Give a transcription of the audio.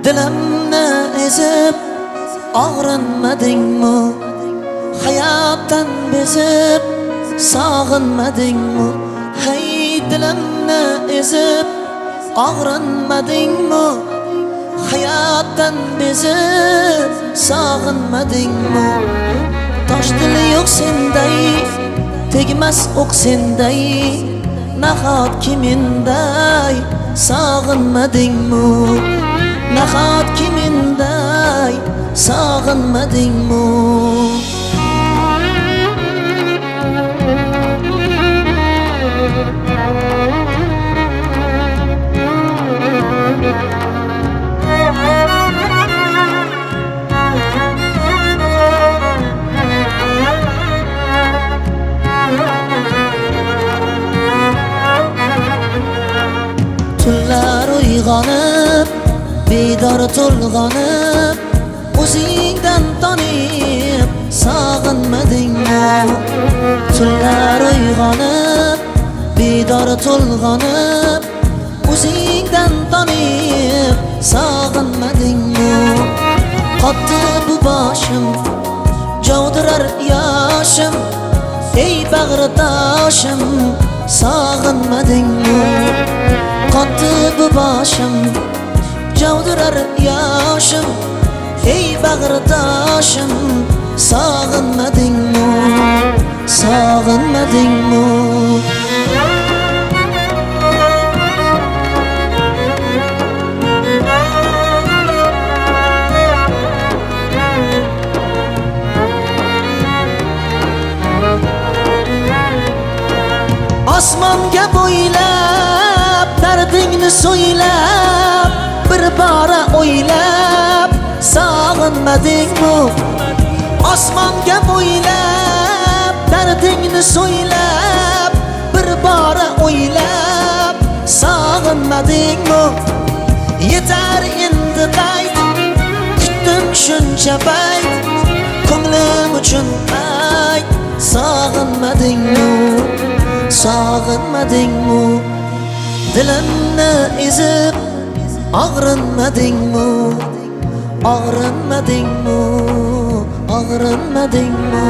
Dilimni ezib og'rinmadingmi? Hayotdan bezib sog'inmadingmi? Hey, dilimni ezib og'rinmadingmi? Hayotdan bezib sog'inmadingmi? Tosh dili yo'q senday, tegmas o'q senday, nahotki menday sog'inmadingmi? Nahotki menday sog'inmadingmi? Tunlar uyg'onib, bedor to'lg'onib, o'zingdan tonib sog'inmadingmi? Tunlar uyg'onib, bedor to'lg'onib, o'zingdan tonib sog'inmadingmi? Qotdi bu boshim, javdirar yoshim, ey bag'ritoshim sog'inmadingmi? Qotdi bu boshim, javdirar yoshim, ey bag'ritoshim sog'inmadingmi? Sog'inmadingmi? Osmonga bo'ylab, dardingni so'ylab, bir bora o'ylab sog'inmadingmi? Osmonga bo'ylab, dardingni so'ylab, bir bora o'ylab sog'inmadingmi? Yetar endi qayt, kutdim shuncha payt, ko'nglim uchun ayt, sog'inmadingmi? Sog'inmadingmi? Dilimni ezib og'rinmadingmi? Og'rinmadingmi? Og'rinmadingmi?